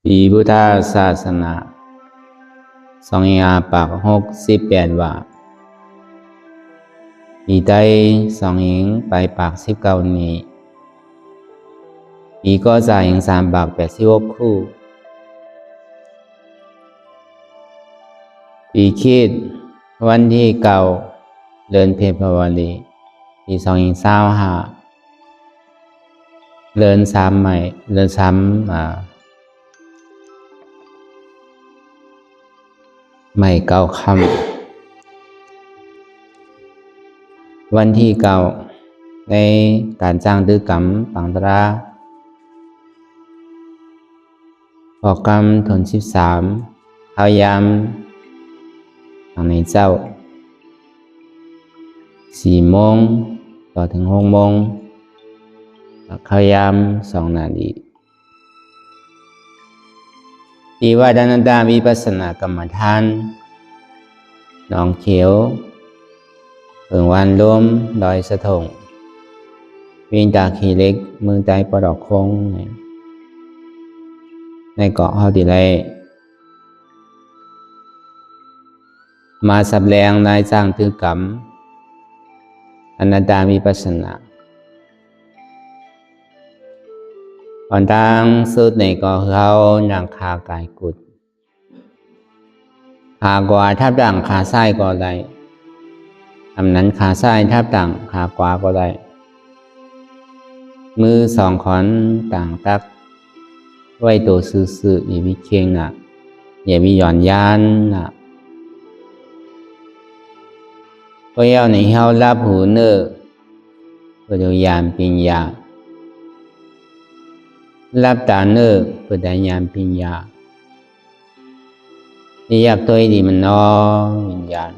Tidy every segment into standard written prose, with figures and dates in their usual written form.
ปีพุทธศาสนา2568ว่าปีใด2589นี้ปีก็จะเห็น386คู่ปีคิดวันที่9เดือนเพฟวารีปี2025เดือน3ใหม่เดือน3ไม่เก้าคำวันที่9ในการจ้างตื้อกรรมปังตราพอกรรมทน13พยายามทางในเจ้า4 โมงต่อถึง6 โมงพยายาม2 นาทีปีว่าดานันดาวิปัสสนากรรมฐานหนองเขียวเพิ่งวันล้มดอยสะทงวิ่งจากขี่เล็กเมืองใจปดอกคงในเกาะเฮาดีไลมาสับแรงนายจ้างถือกรรมอนันดาวิปัสสนาตอนตั้งสุดในก็เขานางคากายกุดขากว่าทับดังขาซ้ายก็ได้ทำนั้นขาซ้ายทับดังขาขวาก็ได้มือ2 ขอนต่างตักไว้ตัวซื่อๆอย่ามีเคียงหนักอย่ามีหย่อนยานหนักก็เอาในเฮารับหูเนอเพื่อเดียวยามปิญญารับตาเนอเพื่อได้ยามปิญญาที่อยากตัวดีมันนอวิญญาณ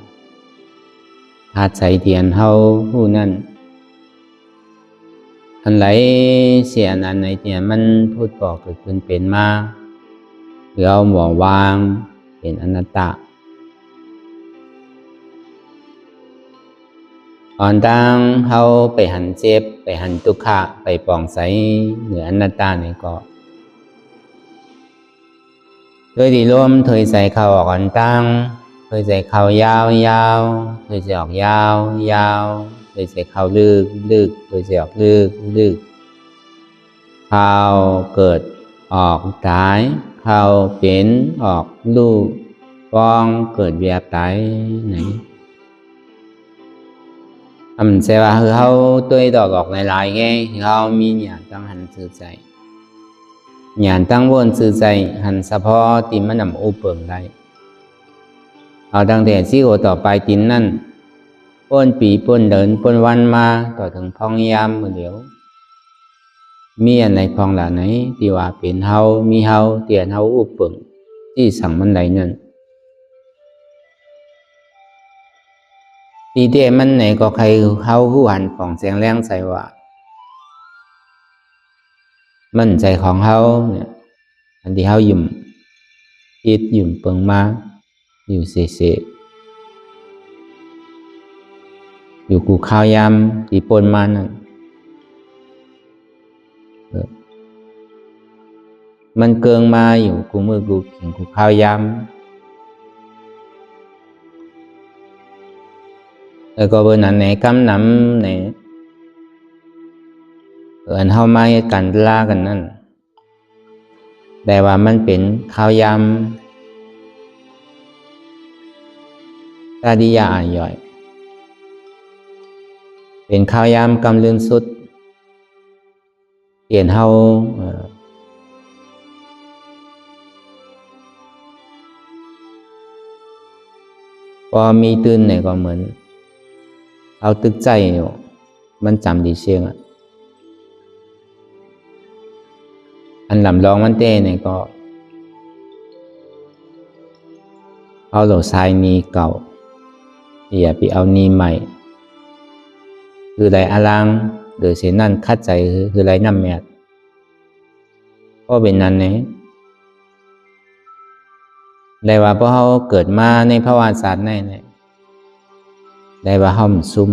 หาใจเทียนเฮาผู้นั้นอันไหลเสียอันไหนเทียนมันพูดบอกเกิดขึ้นเป็นมาหรือเอาหมอวางเป็นอนัตตาตอนตั้งเฮาไปหันเจ็บไปหันทุกขะไปปองใสเหนืออนัตตาในก็โดยที่ร่วมถอยใส่เข่าออกอันตั้งถอยใส่เข่ายาวยาวถอยใส่ออกยาวยาวถอยใส่เข่าลึกลึกถอยใส่ออกลึกลึกเข่าเกิดออกตายเข่าเป็นออกลูกฟองเกิดเวียบตายไหนเสว่าคือเขาตัวดอกออกหลายๆไงเขามีญาณตั้งหันสื่อใจญาณตั้งวนสื่อใจหันเฉพาะติมันนำอุปเปิงได้เอาตั้งแต่ซี่โอต่อไปตินนั่นป้นปีป้นเดินป้นวันมาต่อถึงพองยามมือเดียวมีอันไหนพองหล่ะไหนที่ว่าเป็นเฮามีเฮาเตียนเฮาอุปเปิงที่สั่งมันใดนั่นตีเดียมันไหนก็ใครเขาผู้หันผ่องแสงแรงใส่ว่ามันใจของเขาเนี่ยอันที่เขาหยุ่มคิดหยุ่มเปิงมาอยู่เสะอยู่กูข้าวยำตีปนมานั่นมันเกิงมาอยู่กูมือกูเขียงกูข้าวยำแล้วก็เบอร์นั้นไหนกำน้ำไหนอันเฮามากันล่ากันนั่นแต่ว่ามันเป็นข้าวยำตาดิยาย่อยเป็นข้าวยำกำลืนสุดเปลี่ยนเฮาพอมีตื่นไหนก็เหมือนเอาตึกใจอยู่มันจำดีเชียงอันลำลองมันเต้เนี่ยก็เอาโหลทรายนีเก่าอย่าไปเอานีใหม่คือไรอลังโดยเสียนั่นคัดใจคือไรน้ำแมดก็เป็นนั้นเนี่ยได้ว่าเพราะเขาเกิดมาในภาวะศาสตร์เนี่ยได้ว่าห้อมซุ่ม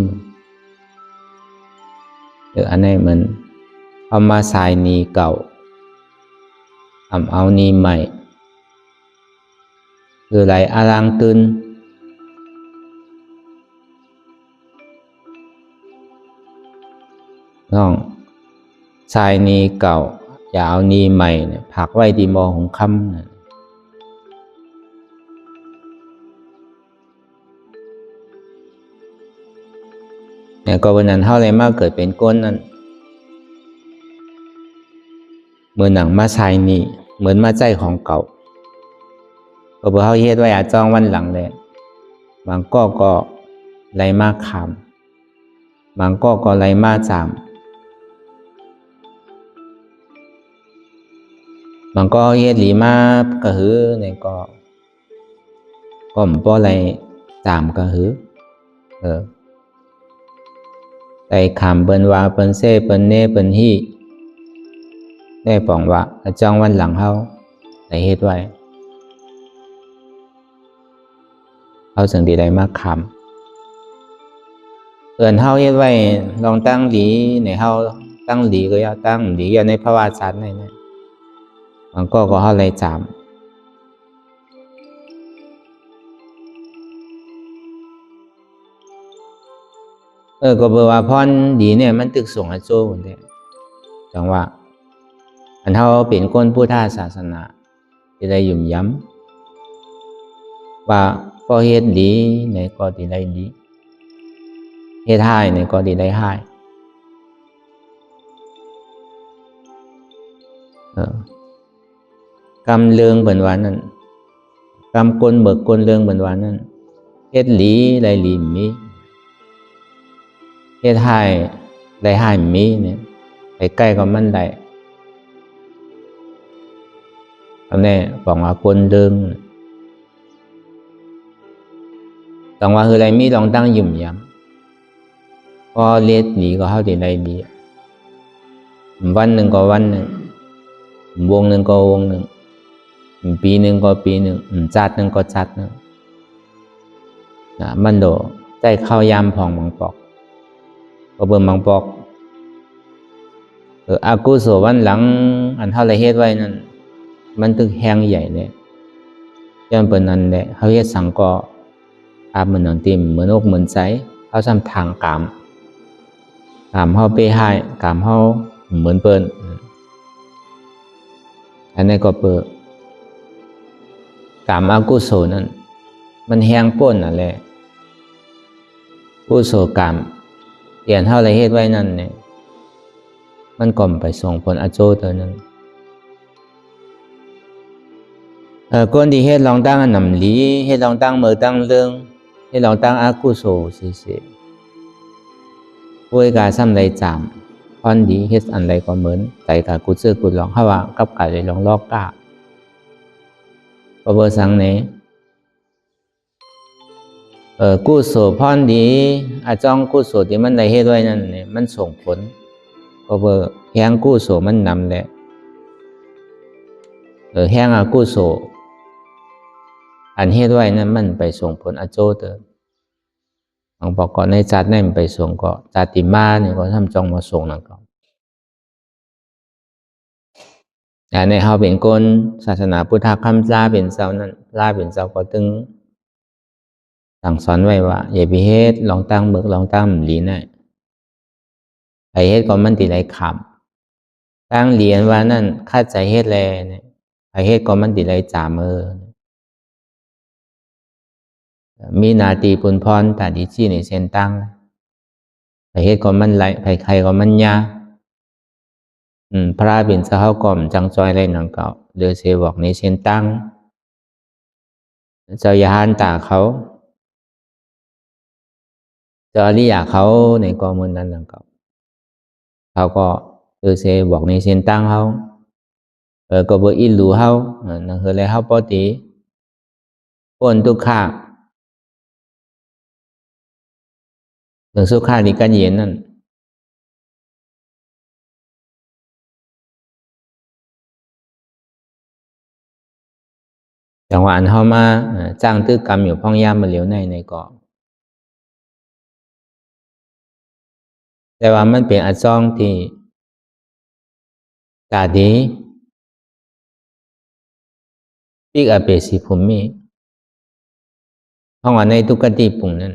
หรืออันนี้เหมือนเอามาสายนีเก่า เอานีใหม่คือไหลอารางตื่นน้องชายนีเก่าอย่าเอานีใหม่เนี่ยผักไว้ที่มอของคำเนี่ยก็วันนั้นเท่าไรมากเกิดเป็นก้นนั้นเหมือนหนังมาชายนีเหมือนมาใจของเก่าก็บอกเขาเฮ็ดไว้อาจ้องวันหลังเลยบางก็ไรมากขามบางก็ไรมากจามบางก็เฮ็ดหลีมากก็หือเนี่ยก็มป้อไรจามก็หือไต่ขามเปิ้นว่าเปิ้นเซ่เปิ้นเน่เปิ้นฮี่ได้ปองว่าจ้องวันหลังเขาได้เฮ็ดไว้เขาสังดีได้มากคำเอิ้นเฮาเฮ็ดไว้ลองตั้งหลีในเฮาตั้งหลีก็อย่าตั้งหลีอยู่ในภาวะชัดในนั้นมันก็เฮาเลยจามก็บอกว่าพรดีเนี่ยมันตึกส่งอาโจคนเดียวจังว่าอันเฮาเป็นคนพุทธศาสนาสิได้ยุ่มย้ำว่าพอเฮ็ดดีในก็สิได้ดีเฮ็ดร้ายในก็สิได้ร้ายกรรมเรืองเบิ่นว่านั้นกรรมกลเบิกกลเรืองเบิ่นว่านั้นเฮ็ดหลีได้หลีมีเฮ็ดร้ายได้ร้ายมีเนี่ยไปใกล้กับมันได้อันนี้บอกว่ากลเรืองต้องว่าคืออะไรมีลองตั้งยุ่มย้ำพอเลียดหลีก็เฮาสิได้ดีวันหนึ่งก็วันหนึ่งวงหนึ่งก็วงหนึ่งปีหนึ่งก็ปีหนึ่งจัดหนึ่งก็จัดหนึ่งมันโดใจเข้ายามผ่องบางปอกก็เบิ่งบางปอกอากุศลวันหลังอันเท่าไรเฮ็ดไว้นั่นมันตึกแหงใหญ่เลยย้อนเปิ่นนั่นแหละเฮาเฮ็ดสังก็อาบเหมือนหนังติ่มเหมือนอกเหมือนใจเฮาซ้ำทางกามเฮาไปให้กามเฮาเหมือนเปิ้นอันนี้ก็เปิดกามอกุศลนั่นมันแหงป่นนั่นแหละกุศลกามเปลี่ยนเท่าไรเฮ็ดไว้นั่นเนี่ยมันก่อมไปส่งผลอโจตัวนั้นคนที่เฮ็ดลองตั้งอันนำหลีเฮ็ดลองตั้งมือตั้งเรื่องเฮ็ดลองตั้งอกุศลสิป่วยกาซ้ำใดจามพรดีเฮ็ดอันใดก็เหมือนใจกะกุศลกุศลองเฮาว่ากับกะเลยลองลอกกะบ่สังเนกุศลพรดีอาจ้องกุศลที่มันได้เฮ็ดไว้นั่นเนี่ยมันส่งผลก็แหงกุศลมันนำแหละแหงอกุศลอันเฮ็ดไว้นั้นมันไปส่งผลอโจเตบางบอกก่อนในจัดนั่นไปส่งก็จัติมาเนี่ยก็ทำจองมาส่งนั่นก็แต่ในเฮาเป็นคนศาสนาพุทธคำลาเป็นเจ้านั้นลาเป็นเจ้าก็ตึงสั่งสอนไว้ว่าอย่าไปเฮ็ดลองตั้งเบิกลองตั้งหลีน่ะไปเฮ็ดก็มันติไหลขำตั้งเหรียญว่านั่นข้าใจเฮ็ดแลเนี่ยไปเฮ็ดก็มันติไหลจ่ามือมีนาตีปุนพรตาดีจี้ในเส้นตั้งไปเฮ็ดก็มันไหลไปใครก็มันยาพระเป็นเจ้าก่อมจังจอยไรนังเก่าเดือเสบอกในเส้นตั้งเจ้ายาหันตาเขาเจ้าอริยาเขาในกองมือนั้นนังเก่าเขาก็เดือเสบอกในเส้นตั้งเขาก็บ่อินรู้เขานั่นคืออะไรเขาปกติพ้นทุกข์เรื่องสุขานิการเย็นนั่นจังหวะเขามาจ้างตื้อกรรมอยู่พ่องย่ามมาเหลียวในเกาะแต่ว่ามันเป็นอาจ้องที่ตาดี ปีกอาเปสีผมมีห้องอันในตุกติปุ่งนั่น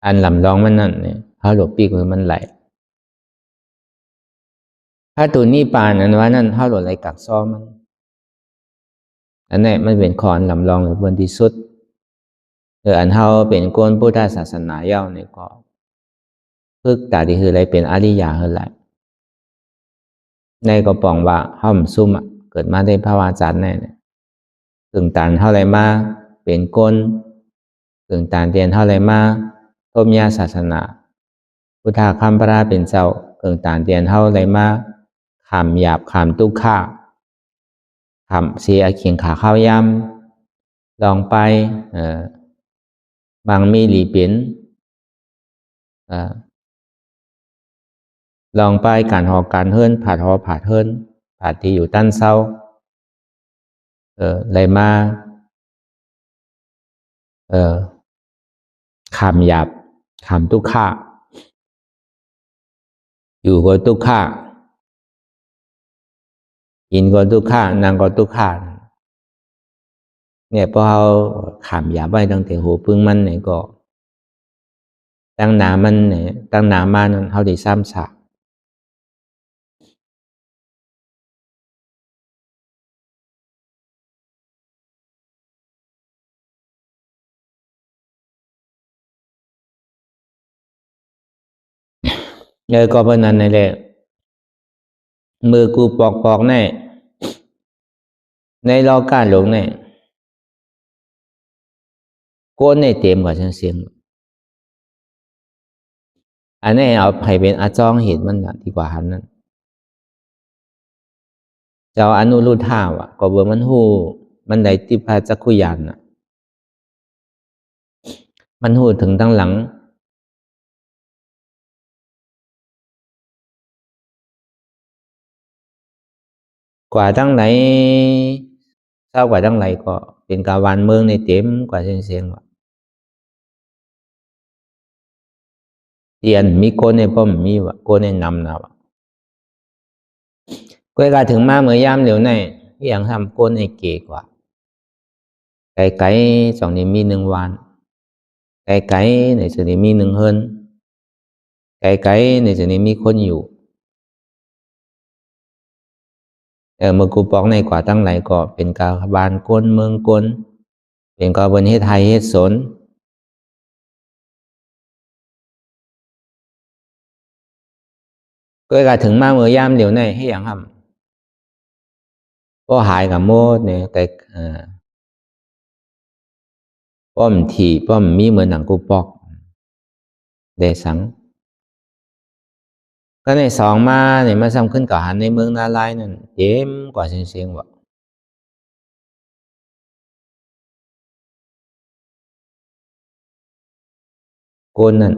อันลำลองมันนั่นเนี่ยเขาหลบปีกมันไหลถ้าตัวนี้ปานอันว่านั่นเขาหลบไหลกักซ้อมันอันนี้มันเป็นขอนลำลองหรือบนที่สุดอันเขาเป็นก้นพุทธศาสนาเย้าเนี่ยก็พึกแต่ที่คืออะไรเป็นอริยาคืออะไรในก็ปองว่าห้อมซุ่มเกิดมาได้ภาวะจันแน่เนี่ยถึงตานเท่าไรมาเป็นก้นถึงตานเตียนเท่าไรมาทมยาศาสนาพุทธาคัมปราเป็นเจ้าถึงตานเตียนเท่าไรมาขามหยาบขามตุกข้าขามเสียเขียงขาข้าวยำลองไปบางมีหลีเปลี่ยนลองไปการหอการเฮิรนผาดหอผาดเฮิรนผาดที่อยู่ตั้นเศร้าอะไรมาขามหยาบขามตุกข้าอยู่ก็ตุกข้ากินก็ตุกข้านางก็ตุกข้าเนี่ยพอเขาขามหยาบไปตั้งแต่หูพึ่งมันเนี่ยก็ตั้งหนามันเนี่ยตั้งหนามานั่นเขาได้ซ้ำฉากก็เพราะนั้นนี่แหละมือกูปอกแน่ในรอการหลงเนี่ยโก้ในเต็มกว่าเสียงอันนี้เอาไผ่เป็นอาจ้องเหตุมันดีกว่าหันนั้นเจ้าอนุรุทธาวะก็เบอร์มันหูมันได้ติพาจักขุยานน่ะมันหูถึงตั้งหลังกว่าตั้งไหนเศร้ากว่าตั้งไหนก็เป็นกาวานเมืองในเต็มกว่าเสียงว่ะเตียนมีโกนในป้อมมีวะโกนในนำนะวะก็กาถึงมาเมื่อยามเหลียวในที่ยังทำโกนในเก๋กว่าไก่สองนี้มีหนึ่งวันไก่ในส่วนนี้มีหนึ่งเฮิรนไก่ในส่วนนี้มีคนอยู่เมื่อกูปอกในกว่าตั้งไหนก็เป็นกาบานก้นเมืองก้นเป็นกาบนเฮ็ดไทยเฮ็ดสนก็กาถึงมาเมื่อยามเหลียวในให้ยังทำก็หายกับโมดเนี่ยแต่ป้อมถี่ป้อมมีเหมือนหนังกูปอกเดสังก็ในสองมาเนี่ยมาซ้ำขึ้นกับหันในเมืองนาลายนั่นเต็มกว่าเสียงว่ะโกนนั่น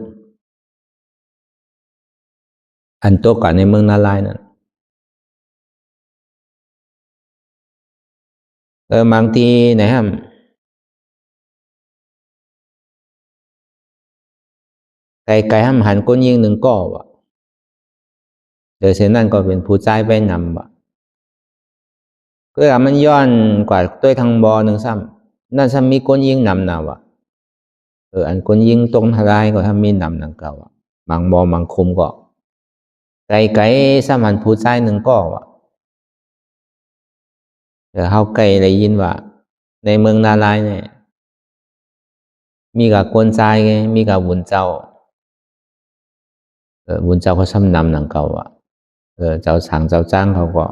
อันโตกว่าในเมืองนาลายนั่นบางทีไหนฮะไก่ห้ามหันก้นยิงหนึ่งก่อว่ะเดี๋ยวเช่นนั้นก็เป็นผู้ใจไปนำว่ะก็มันย้อนกว่าด้วยทางบอหนึ่งซ้ำนั่นซ้ำมีก้นยิงนำนะว่ะอันก้นยิงตรงทลายก็ทำมีนำหนังเก่าว่ะบางบอบางคุมก็ไก่ซ้ำหันผู้ใจหนึ่งก่อว่ะเขาไก่ได้ยินว่าในเมืองนาลายเนี่ยมีกับกวนใจไงมีกับบุญเจ้าบุญเจ้าเขาซ้ำนำหนังเก่าอ่ะเจ้าสั่งเจ้าจ้างเขาก็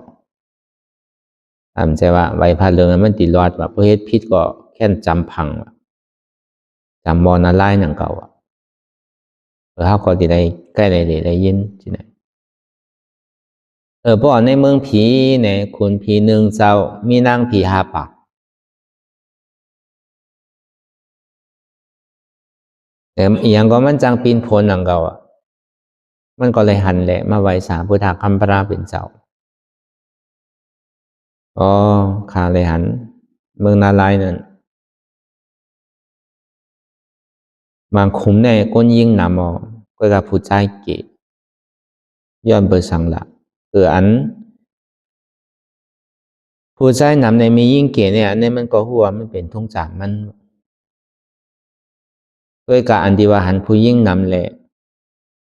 ใจว่าใบพัดเรืองมันติดรอดแบบประเภทพิษก็แค่จำพังจำมอนาลายหนังเก่าอ่ะเขาก็ติได้ใกล้ได้ยินที่ไหนเพราะในเมืองผีเนี่ยคุณผีหนึ่งเจ้ามีนางผีห้าปากอย่างก็มันจังปีนโพนหนังเก่าอ่ะมันก็เลยหันแหละมาไว้สาพุทธคัมภราเป็นเจ้าขาเลยหันเมืองนาลายนั่นบางคุมเนี่ยก้นยิงหนามอก็กับผู้ใจเกศย้อนเบอร์สังละอัน ผู้ใจนำในมียิ่งเก๋เนี่ยอันนี้มันก็หัวมันเป็นทุ่งจากมันด้วยการอันดีว่าหันผู้ยิ่งนำแหละ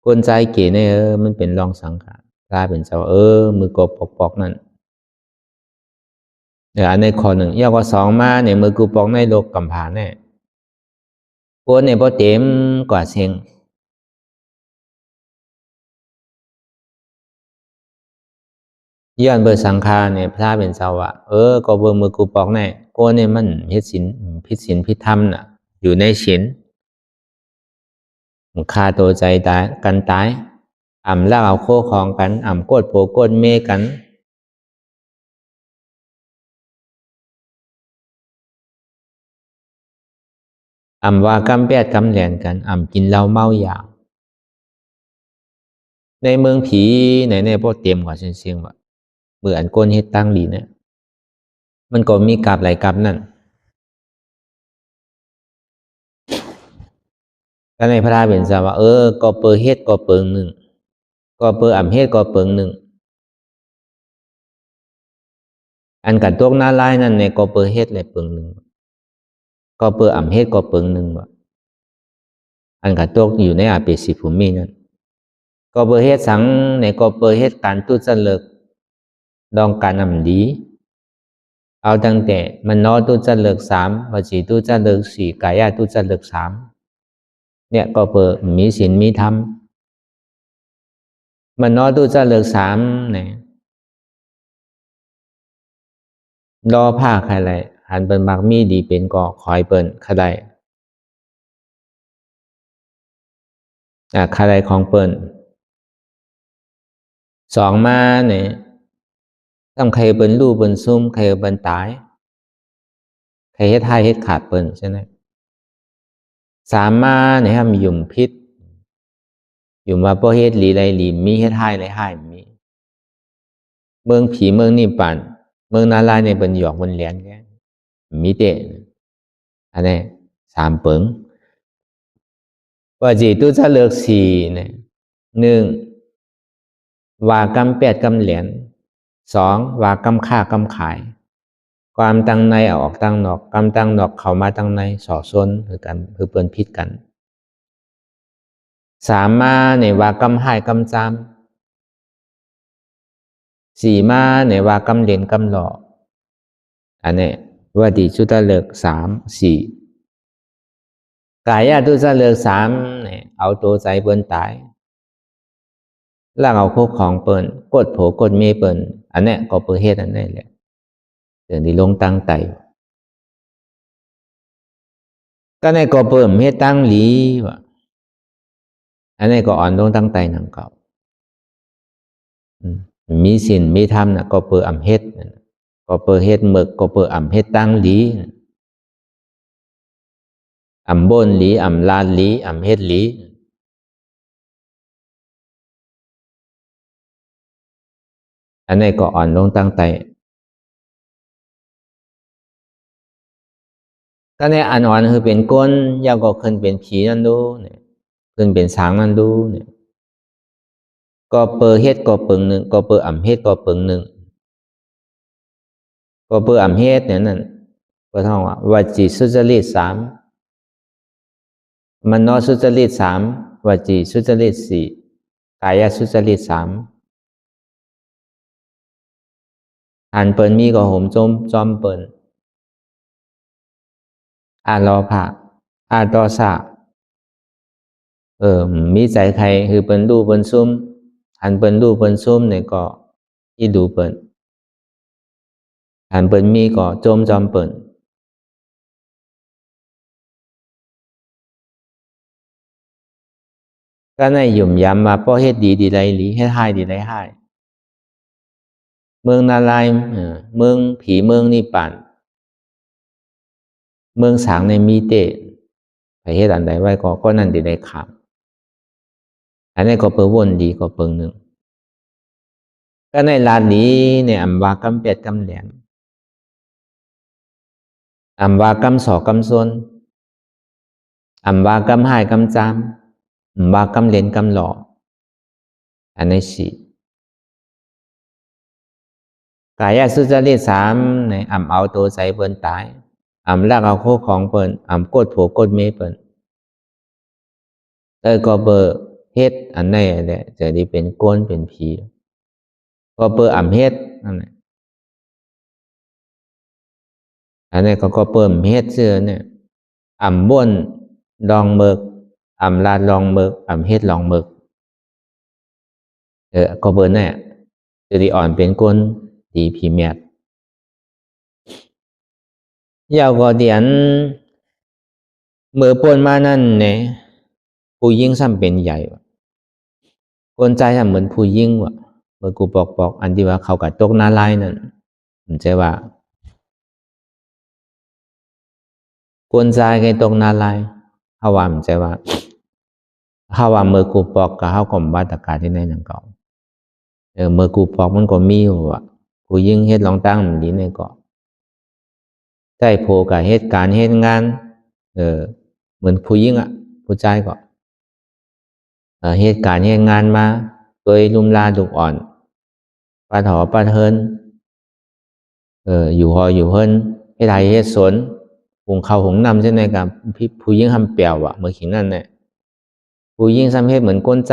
คนใจเก๋เนี่ยมันเป็นรองสังขารกลายเป็นเจ้ามือกบปอกนั่นอันในข้อหนึ่งยากกว่าสองมาเนี่ยมือกูปอกในโลกกำผาแน่คนเนี่ยพอเต็มกว่าเชียงย้อนเบอร์สังขารเนี่ยพระเป็นเจ้าว่าก็เบอร์มือกูปอกแน่คนเนี่ยมันพิศีลพิธรรมน่ะอยู่ในศีลฆ่าตัวใจตายกันตายล่าเอาโคของกันโกดโผโกดเมกันว่ากำแปดกำแหลนกันกินเหล้าเมายาในเมืองผีในพวกเตรียมกว่าเสียงว่าเมื่ออันก้นเฮ็ดตั้งดีเนี่ยมันก็มีกลับหลายกลับนั่นก็ในพระราเป็นสาว่าก็เปิดเฮ็ดก็เปิงหนึ่งก็เปิดเฮ็ดก็เปิงหนึ่งอันกัดตกหน้าลายนั่นในก็เปิดเฮ็ดเลยเปิงหนึ่งก็เปิดเฮ็ดก็เปิงหนึ่งว่าอันกัดตกอยู่ในอาเปสิภูมินั่นก็เปิดเฮ็ดสังในก็เปิดเฮ็ดการตุจริตดองการดีเอาตั้งแต่มันนอตุจริต3วจีตุจริต4กายตุจริต3เนี่ยก็เปิดมีศีลมีธรรมมันนอตุจริต3เนี่ยรอผ้าใครไรหันเป็นมักมีดีเป็นก็คอยเปิ้นขดายขดายของเปิ้นสองมาเนี่ยต้องใครเปิ้นรู้เปิ้นซุ่มใครเปิ้นตายใครเฮ็ดให้เฮ็ดขาดเปิ้นใช่ไหมสามมาเนี่ยฮะมีหยุ่มพิษอยู่มาบ่เฮ็ดหลีไรหลีมีเฮ็ดให้ไรให้มีเมืองผีเมืองนี่ปั่นเมืองนาลายในเปิ้นหยอกเปิ้นแหลนแกมีเตะอันนี้3เปิงว่าจีตุจะเลิก4เนี่ย1ว่ากำ8กำแหลน2ว่ากำฆ่ากำขายความตั้งในออกตั้งนอกกำตั้งนอกเข้ามาตั้งในสอซนคือกันคือเปิ้นพิษกัน3มาเนี่ยว่ากำให้กำจาม4มาเนี่ยว่ากำเล่นกำหลอกอันนี้ว่าดีจุตะเลิก3 4กายตุจะเลิก3เนี่ยเอาตัวใจเปิ้นตายแล้วเอาพวกของเปิ้นกดโผกดเมเปิ้นอันนี้ก็เปิดเฮ็ดอันนี้แหละเดี๋ยวนี้ลงตั้งไตก็ในก็เปิ่มเฮ็ดตั้งหลีว่ะอันนี้ก็อ่อนลงตั้งไตหนังเก่ามีศีลมีธรรมน่ะก็เปิดเฮ็ดก็เปิดเฮ็ดหมึกก็เปิดเฮ็ดตั้งหลีบนหลีลานหลีเฮ็ดหลีอันนี้ก็อ่อนลงตั้งไตก็ในอ่อนคือเป็นก้นยาวก็ขึ้นเป็นผีนั่นดูเนี่ยขึ้นเป็นสางนั่นดูเนี่ยก็เปิดเฮ็ดก็เปิงหนึ่งก็เปิดเฮ็ดก็เปิงหนึ่งก็เปิดเฮ็ดเนี่ยนั่นก็ท่องว่าวจีสุจริต3มโนสุจริต3วจีสุจริต4กายสุจริต3อันเปิ้นมีก็ห่มจอมเปิ้นรอผ่าต่อสะมีใจใครคือเปิ้นดูเปิ้นซุ่มหันเปิ้นดูเปิ้นซุ่มเนี่ยก็อีดูเปิ้นหันเปิ้นมีก็จอมเปิ้นก็ในหยุ่มย้ำมาเพราะเฮ็ดดีไรหลีเฮ็ดให้ดีไรให้เมืองนาลายเมืองผีเมืองนี่ปั่นเมืองสางในมีเตะไปเฮ็ดอันใดไว้ก็นั่นดีได้ขามอันนี้ก็เปิดวนดีก็เปิงหนึ่งก็ในลานนี้เนี่ยว่ากำเป็ดกำแหลมว่ากำสอกำซนว่ากำให้กำจามว่ากำเล่นกำหลอกอันนี้สิ กายสุจริต3เนี่ยเอาตัวใส่เปิ้นตายลักเอาโคของเปิ้นกดผัวกดเมเปิ้นก็เบอเฮ็ดอันไหนแหละจะได้เป็นก้นเป็นผีก็เบอเฮ็ดนั่นแหละอันนี้ก็เปิ้มเฮ็ดเสื้อเนี่ยบ้วนลองเมิกลาดลองเมิกเฮ็ดลองเมิกก็เปิ้นเนี่ยจะได้อ่อนเป็นก้นดีผีแมดยาวก็เดียนเมื่อป่นมานั่นเนี่ยผู้ยิ่งซ้ำเป็นใหญ่คนใจทำเหมือนผู้ยิ่งว่ะเมื่อกูบอกอันที่ว่าเขากับตกนาลายนั่นมันใจว่าคนใจไงตกนาลายเขาว่ามันใจว่าเขาว่าเมื่อกูบอกกับเขาก็มาตรการที่ในนั่นก็เมื่อกูบอกมันก็มีว่ะผู้ยิ่งเฮ็ดลองตั้งมันดีในก็ใจโพกับเหตุการณ์เหตุงานเหมือนผู้ยิ่งผู้ใจก็เหตุการณ์เหตุงานมาโดยลุมลาดุกอ่อนปาถอปาเทินอยู่หออยู่เฮินเฮ็ดไทยเฮ็ดสนหุงข้าวหุงน้ำเช่นในการผู้ยิ่งทำเปียวเมื่อขิงนั่นเนี่ยผู้ยิ่งทำเฮ็ดเหมือนก้นใจ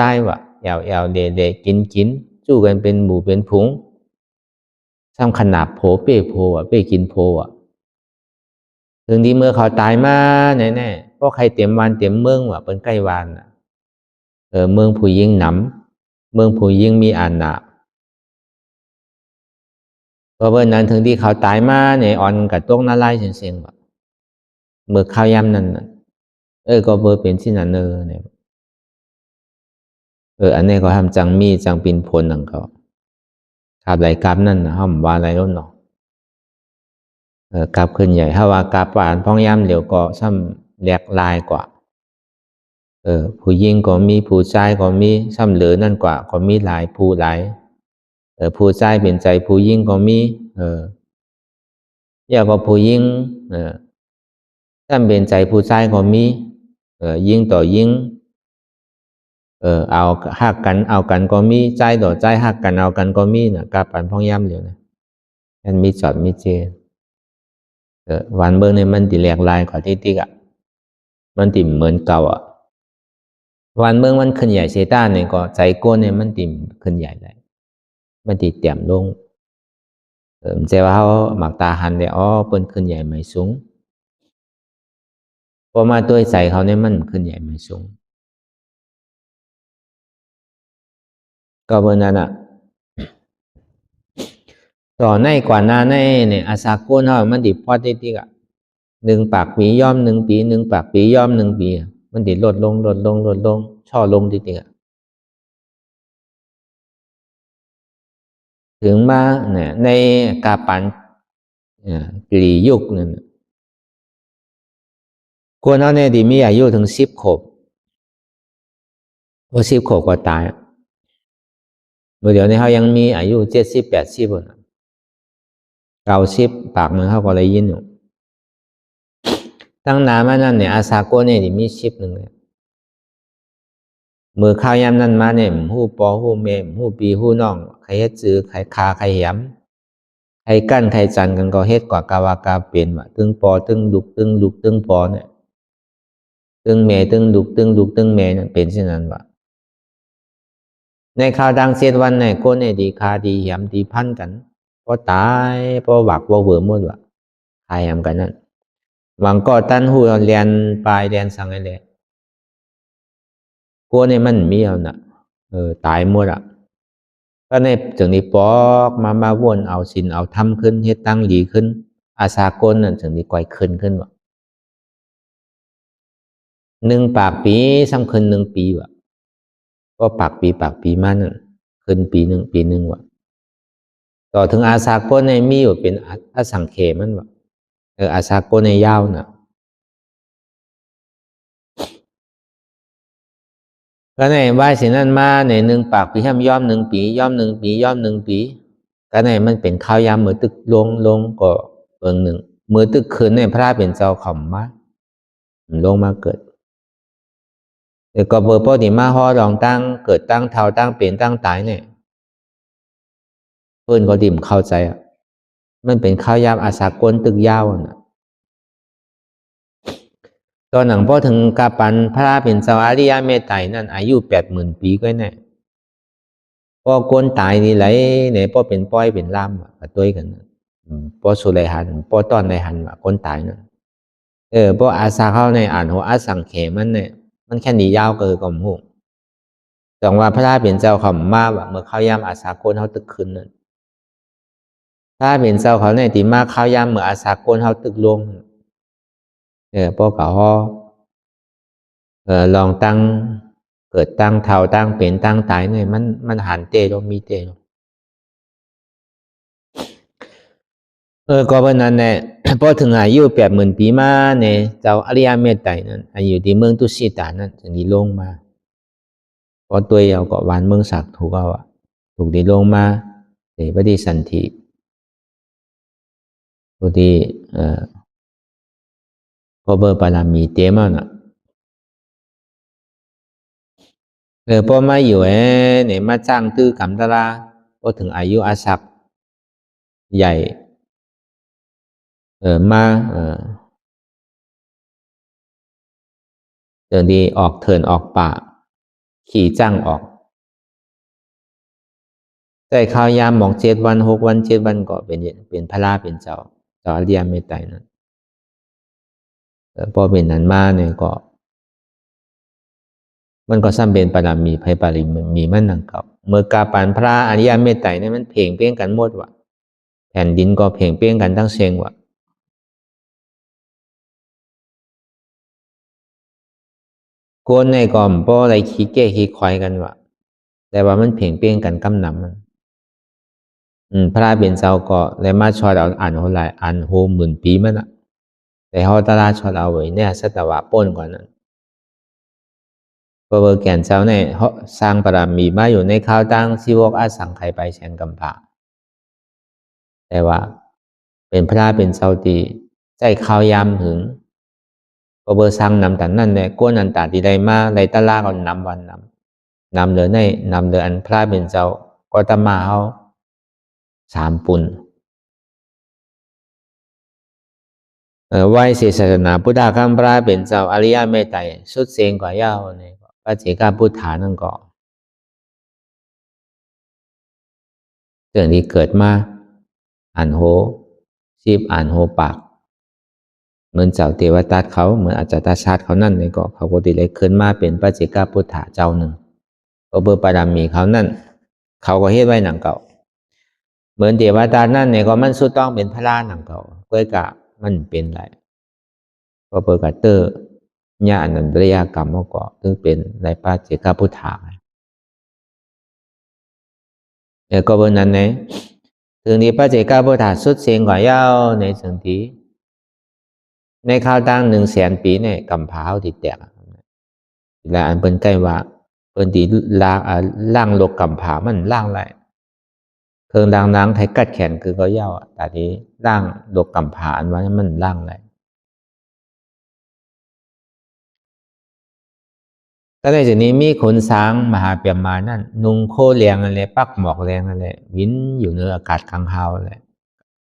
แอวเดกินจู้กันเป็นหมู่เป็นพุงทำขนาบโผเป้โพเป้กินโพถึงที่เมื่อเขาตายมาแน่ๆเพราะใครเตรียมวันเตรียมเมืองเป็นใกล้วานเมืองผู้ยิ่งหนำเมืองผู้ยิ่งมีอานาเพราะเมื่อนั้นถึงที่เขาตายมาเนี่ยอ่อนกับตกนาลายเสียงเมื่อข้าวยำนั่นก็เบอร์เป็นที่นั่นเนี่ยอันนี้ก็ทำจังมีจังปินพลนั่นก็กราบไหลกราบนั่นห้ามว่าอะไรแล้วเนาะกราบขึ้นใหญ่ถ้าว่ากราบป่านพ้องย่ำเดี๋ยวก็ซ้ำแหลกลายกว่าผู้ยิ่งก็มีผู้ชายก็มีซ้ำเหลือนั่นกว่าก็มีหลายผู้หลายผู้ชายเป็นใจผู้ยิ่งก็มีอยากก็ผู้ยิ่งซ้ำเป็นใจผู้ชายก็มียิ่งต่อยิ่งเอาหักกันเอากันก็มีใจต่อใจหักกันเอากันก็มีนะกราบป่านพ้องย่ำเดี๋ยวนะมันมีจอดมีเจวันเบิ่งเนี่ยมันติแหลกลายกว่าที่ติ๊กมันติเหมือนเก่าวันเบิ่งมันขึ้นใหญ่เซต้าเนี่ยก็ใจโก้เนี่ยมันติขึ้นใหญ่เลยมันติเตี่ยมลงมันจะว่าเขาหมักตาหันเลยเปิ้นขึ้นใหญ่ไม่สูงพอมาตัวใจเขาเนี่ยมันขึ้นใหญ่ไม่สูงก็เบอร์นั้นต่อในกว่านาในเนี่ยอาสาโก้เขามันติพอดได้ติ๊ก1 ปากปีย่อม1 ปี1 ปากปีย่อม1 ปีมันติลดลงช่อลงติ๊กถึงมาเนี่ยในกาปันกลียุกนั่นคนเขาเนี่ยดีมีอายุถึง10 ขวบพอ10 ขวบก็ตายเดี๋ยวนี้เขายังมีอายุ70 8090ปากมันเขาก็เลยยินอยู่ตั้งนานมานั่นเนี่ยอาซาโกเนี่ยดีมี10 นึงเลยมือข้าวยามนั่นมาเนี่ยหู้ปอหู้เมมหู้ปีหู้น้องใครเฮ็ดจื้อใครคาใครย้ำใครกั้นใครจันกันก็เฮ็ดกว่ากาวากาเป็นตึงปอตึงดุกตึงดุกตึงปอเนี่ยตึงเมตึงดุกตึงดุกตึงเมเนี่ยเป็นเช่นนั้นในข่าวดังเสียดวันเนี่ยโกเนี่ยดีคาดีย้ำดีพันกันพอตายพอหวักว่าเวอร์มุ่นใครย้ำกันนั่นหวังก็ตั้นหูเรียนปลายเรียนสังไงเลยกลัวเนี่ยมันมีเอาน่ะตายหมดก็ในถึงนี้ปอกมาวนเอาสินเอาทำขึ้นเฮ็ดตั้งดีขึ้นอาสากลนั่นถึงนี้ก่อยขึ้น1 ปากปีซ้ำขึ้น1 ปีก็ปากปีมานั่นขึ้นปีหนึ่งต่อถึงอาสากลในมีอยู่เป็นอสังเขมันอาสากลในยาวน่ะก็ในว่าสินั่นมาใน1 ปากปีห้ามย่อม1 ปีย่อม1 ปีย่อม1 ปีก็ในมันเป็นข้าวยามมือตึกลงก็เบิ่งหนึ่งมือตึกคืนในพระเป็นเจ้าขอมมาลงมาเกิดก็เบอร์ปอดีมาฮอลองตั้งเกิดตั้งเท่าตั้งเปลี่ยนตั้งตายเนี่ยเพื่อนก็ดิ่มเข้าใจ มันเป็นข้าวยามอาสากลตึกยาวน่ะตอนหนังพอถึงกาปันพระเป็นเจ้าอริยเมตไตรนั่นอายุ80,000 ปีก็แน่พอคนตายนี่ไหลเนี่ยพอเป็นป้อยเป็นล่ามกับตัวกันพอสุไลหันพอตอนในหันว่าคนตายนั่นพออาสาเขาในอ่านหัวอาสังเขมันเนี่ยมันแค่นี้ยาวเกินกว่าหูจังว่าพระเป็นเจ้าเขามาว่าเมื่อข้าวยามอาสาคนเขาตึกขึ้นนั่นพระเป็นเจ้าเขาในตีมาข้าวยามเมื่ออาสาคนเขาตึกลงพอเขาลองตั้งเกิดตั้งเท่าตั้งเป็นตั้งตายเนี่ยมันหันเตลงมีเตลงก็เพราะนั้นเนี่ยพอถึงอายุ80,000 ปีมาเนี่ยเจ้าอริยเมตไตรนั้นอายุที่เมืองตุสิตานั้นถึงดีลงมาพอตัวเอาก็วานเมืองศักถูกเอาถูกดีลงมาเดี๋ยวพอดีสันติพอดีพอเบอร์ปารามีเตมาน่ะพอมาอยู่เนี่ยมาจ้างตื้อกำตะลาพอถึงอายุอาศักใหญ่มาเดินดีออกเถินออกป่าขี่จ้างออกแต่ข้าวยามบอก7 วัน6 วัน7 วันก็เป็นพระราเป็นเจ้าอริยเมตไตรนั้นพอเป็นนั้นมาเนี่ยก็มันก็ซ้ำเป็นปรามีภัยปาริมีมันนังเก่าเมื่อกาปานพระอริยเมตไตรเนี่ยมันเพ่งเปี้ยงกันหมดว่ะแผ่นดินก็เพ่งเปี้ยงกันทั้งเชียงว่ะโกนในก่อมเพราะอะไรขี้เก้ขี้ควายกันว่ะแต่ว่ามันเพ่งเปี้ยงกันกำนำมันพระเป็นเจ้าก็เลยมาชอดเอาอ่านโหหลายอ่านโห10,000 ปีมันอ่ะแต่เขาตลาดชอดเอาไว้เนี่ยสัตวะป้นกว่านั้นพอเบอร์แก่นเจ้าเนี่ยเขาสร้างปรามีมาอยู่ในข้าวตั้งชีวกอาสังไขไปแชนกำพาแต่ว่าเป็นพระเป็นเจ้าตีใจข้าวยามถึงพอเบอร์สร้างนำแต่นั่นเนี่ยก้นอันตาดีได้มาในตลาดก็นำวันนำเหลือในนำเหลืออันพระเป็นเจ้าก็ตมาเขา3 ปุ่นไหวเศาสนาพุทธคำพระเป็นเจ้าอริยเมตไตรสุดเสียงกว่ายาวเนี่ยพระเจ้าพุทธานั่นก็เรื่องที่เกิดมาอ่านโหชีพอ่านโหปากเหมือนเจ้าเทวทัตเขาเหมือนอาจารย์ชาติเขานั่นเนี่ยก็เขาก็ติเลยขึ้นมาเป็นพระเจ้าพุทธาเจ้าหนึ่งก็เบอร์ปารามีเขานั่นเขาก็เฮ็ดไว้หนังเก่าเหมือนเทวทัตนั่นเนี่ยก็มันสุดต้องเป็นพระราหนังเก่าก้อยกะมันเป็นไรก็เบอร์กัตเตอร์ญาณนันตริยกรรมเมื่อก่อนซึ่งเป็นในพระเจ้าพุทธาก็เบอร์นั้นเนี่ยถึงที่พระเจ้าพุทธาสุดเสียงกว่ายาวในสังทีในข้าวตั้ง100,000 ปีเนี่ยกำพร้าวติดแตกและอันเป็นใกล้ว่าเป็นที่ล่างโลกกำผามันล่างไรเครื่องล่างไทยกัดแขนคือก็เย่าแต่นี้ล่างโลกกำผาอันว่ามันล่างไรก็ในจากนี้มีขนช้างมหาเปียมานั่นนุ่งโคแรงอะไรปักหมอกแรงอะไรวินอยู่เหนืออากาศข้างเฮาเลย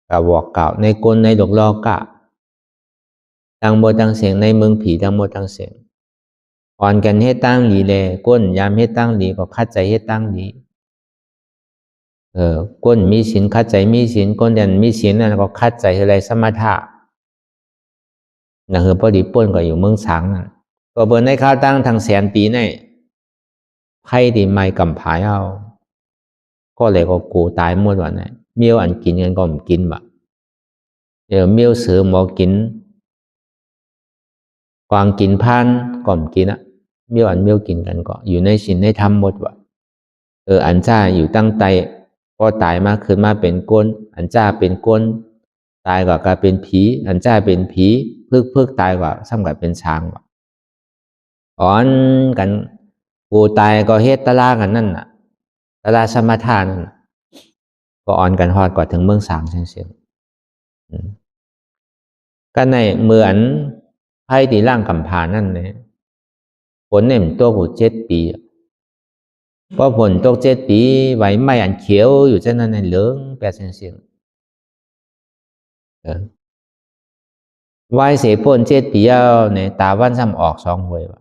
กะบอกเก่าในกลในดอกลอกะตั้งโมตั้งเสียงในเมืองผีตั้งโมตั้งเสียงอ่อนกันให้ตั้งหลีเลยก้นยามให้ตั้งหลีก็คัดใจให้ตั้งหลีก้นมีศีลคัดใจมีศีลก้นยันมีศีลนั่นก็คัดใจอะไรสมถะนั่นคือพอดีป้นก็อยู่เมืองสังนั่นก็เบิ่นในข้าวตั้งทาง100,000 ปีเนี่ยไพ่ที่ไม่กำพายเอาก็เลยก็กูตายหมดวันเนี่ยเมี่ยวอันกินกันก็ไม่กินบะเมี่ยวเสือหมอกินกวางกินพันก็ไม่กินอ่ะเมี่ยวอันเมี่ยวกินกันก็อยู่ในศีลในธรรมหมดวะอันจ้าอยู่ตั้งใจพอตายมาขึ้นมาเป็นก้นอันจ้าเป็นก้นตายกว่ากลายเป็นผีอันจ้าเป็นผีพึกตายกว่าซ้ำกับเป็นช้างว่ะอ่อนกันกูตายก็เฮ็ดตะลากันนั่นน่ะตะลาสมถะนั่นก็อ่อนกันฮอดกว่าถึงเมืองสางเสียงก็ในเหมือนไพ่ตีร่างกำพานั่นเนี่ยผลเนี่ยตัวกู7 ปีพอผลตก7 ปีไหวไม่อันเขียวอยู่เช่นนั้นในเหลืองแปดเสียง ไหว้เสพน7 ปีเนี่ยตาวันซ้ำออก2 หวยวะ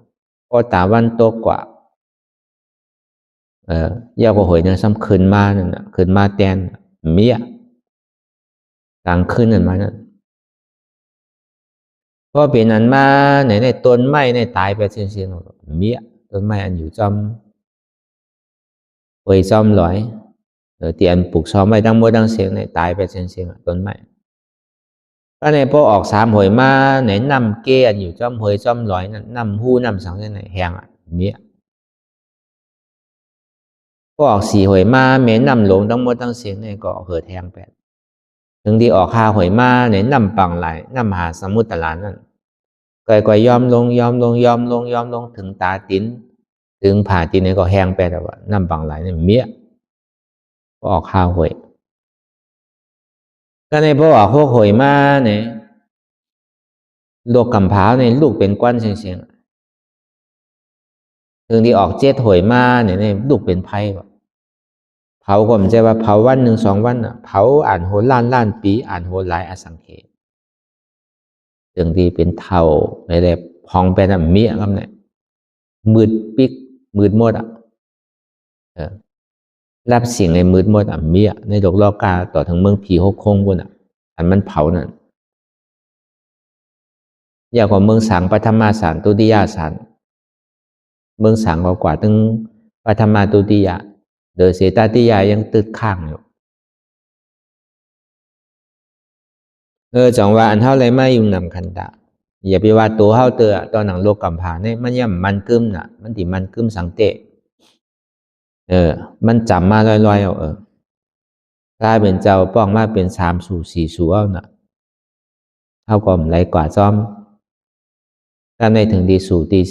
ก็ตาวันตกกว่ายาวกว่าหวยเนี่ยซ้ำขึ้นมานั่นน่ะขึ้นมาแตนเมียกลางคืนนั่นมานั่นเพราะเป็นอันมาในต้นไม้ในตายไปเสียงเมียต้นไม้อันอยู่จอมหวยจอมลอยที่อันปลูกซ้อมไว้ดังโมดังเสียงในตายไปเสียงต้นไม้ก็ในพอออก3 หวยมาในนำเกอันอยู่จอมหวยจอมลอยนั่นนำหู้นำสังในแหงเมียพอออก4 หวยมาแม่นำหลงดังโมดังเสียงในก็เกิดแหง8ถึงที่ออก5 หวยมาในนำปังไหลนำหาสมุทรตลาดนั่นก่อยยอมลงถึงตาตินถึงผ่าตินเนี่ยก็แห้งไปแล้วว่าน้ำบางไหลเนี่ยเมี้ยก็ออกข้าวหวยก็ในพวกออกหวยมาเนี่ยลูกกำพร้าเนี่ยลูกเป็นก้อนเสียงถึงที่ออก7 หวยมาเนี่ยลูกเป็นไพ่เผาก็ไม่ใช่ว่าเผาวัน1 2 วันอ่ะเผาอ่านโหล้านปีอ่านโหหลายอสังเขตถึงที่เป็นเท่าในแบบพองไปน่ะเมี้ยครับเนี่ยมืดปิกมืดหมดอ่ะรับสิ่งในมืดหมดเมียในโลกโลกาต่อทั้งเมืองผีหกคงบนอันมันเผานั่นอยากกว่าเมืองสังปฐมาสารตุติยาสารเมืองสังกว่าตั้งปฐมาตุติยาโดยเสตติยายังตึกข้างอยู่จังว่าอันเท่าไรไม่ยุ่งนำคันดาอย่าไปว่าตัวเท่าเตอตอนหนังโลกกำพาเนี่ยมันย่ำมันกึมน่ะมันติมันกึมสังเตมันจำมาลอยๆกลายเป็นเจ้าป้องมาเป็น3 สู่ 4 สู่น่ะเท่ากับไรกว่าซ้อมถ้าในถึงดีสู่ตี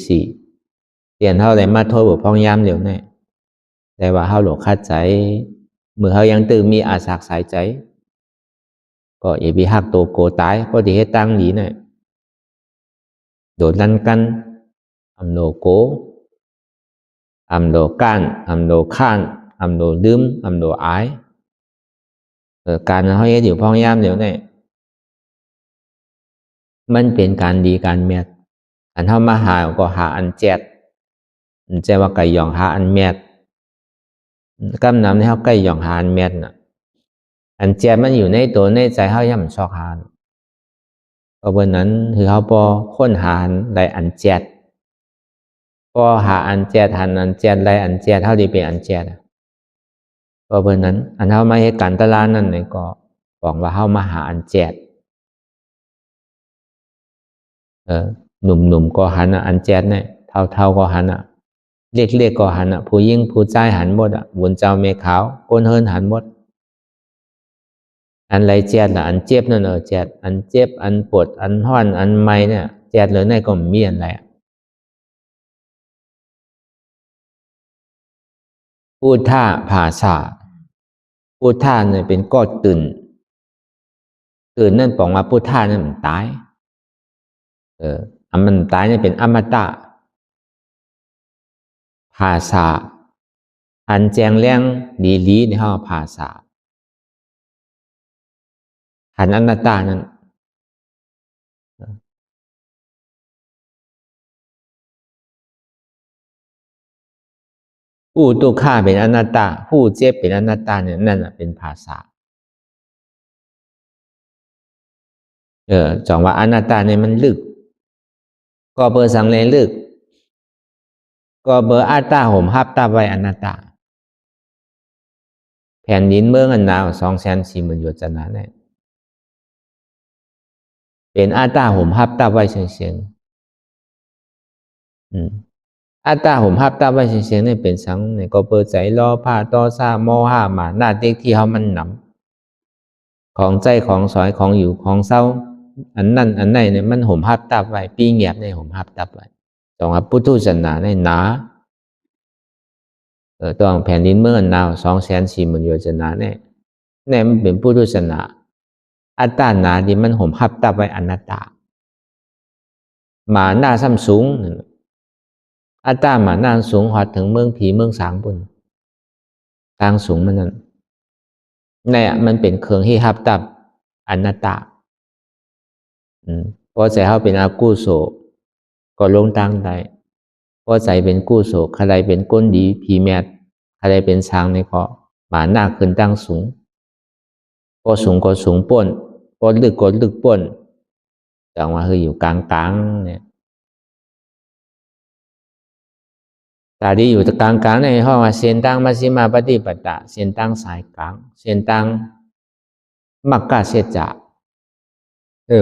4เปลี่ยนเท่าไรมาโทษบุพ้องย้ำเดี๋ยวนี้แต่ว่าเท่าหลกคาดใจเมื่อเขายังตื่นมีอาสากสายใจก็อย่าไปหักตัวโกตายเพราะที่ให้ตั้งหนีเนี่ยโดดลั่นกันอำโลโกอำโลก้านอำโลข้านอำโลลืมอำโลอายการเขาเฮ็ดอยู่พ้องย้ำเดี๋ยวนี้มันเป็นการดีการแมทอันเท่ามาหาก็หาอันแจดใจว่าไก่หยองหาอันแมทกำนำในเขาไก่หยองหาอันแมทน่ะอันแจดมันอยู่ในตัวในใจเขาย่ำชอกหานเพราะวันนั้นคือเขาพอค้นหาได้อันแจดพอหาอันแจดหันอันแจดได้อันแจดเท่าดีเป็นอันแจดเพราะวันนั้นอันเขามาให้การตลาดนั่นเนี่ยก็บอกว่าเขามาหาอันแจดหนุ่มก็หันอันแจดเนี่ยเท่าก็หันเล็กก็หันผู้ยิ่งผู้ใจหันหมดบุญเจ้าเมฆขาวก้นเฮินหันหมดอันไรแจดอันเจ็บนั่นแจดอันเจ็บอันปวดอันห้อนอันไม่เนี่ยแจดเลยในก็มีอันไรพูดท่าภาษาพูดท่าเนี่ยเป็นก้อนตื่นนั่นบอกว่าพูดท่านั่นมันตายมันตายเนี่ยเป็นอมตะภาษาอันแจงแรงดีลีในห้องภาษาหันอนัตตานั้นผู้ตัวข้าเป็นอนัตตาผู้เจ็บเป็นอนัตตาเนี่ยนั่นเป็นภาษาจังว่าอนัตตาเนี่ยมันลึกก็เบอร์สังเลลึกก็เบอร์อัตตาห่มฮับตาไว้อนัตตาแผ่นดินเมืองอันหนาว240,000 โยชนะเนี่ยเป็นอัตตาห่มฮับตาไว้เสียงอัตตาห่มฮับตาไว้เสียงเนี่ยเป็นสังเนี่ยก็เปิดใจรอผ้าต่อซาโมหะมาหน้าเด็กที่เขามันหนำของใจของสอยของอยู่ของเศร้าอันนั้นอันไหนเนี่ยมันห่มฮับตาไว้ปีเงียบเนี่ยห่มฮับตาไว้จังว่าพุทธศาสนาเนี่ยหนาต้องแผ่นดินเมืองอันหนาว240,000 โยชนะเนี่ยมันเป็นพุทธศาสนาอัตตาหนาที่มันห่มฮับตาไว้อนัตตามาหน้าซ้ำสูงอัตตามาหน้าสูงหอดถึงเมืองผีเมืองสางบุญทางสูงมันนั่นเนี่ยมันเป็นเครื่องที่ฮับตับอนัตตา พอใจเขาเป็นอกุศลก็ลงตั้งได้พอใจเป็นกุศลใครเป็นก้นดีผีแมดใครเป็นช้างนี่ก็หมาหน้าขึ้นตั้งสูงพอสูงก็สูงป่นพอลึกก็ลึกป่นจังว่าคืออยู่กลางๆเนี่ยแต่ที่อยู่กลางๆในห้องว่าเส้นตั้งมัชฌิมาปฏิปทาเส้นตั้งสายกลางเส้นตั้งมักกะเสจะ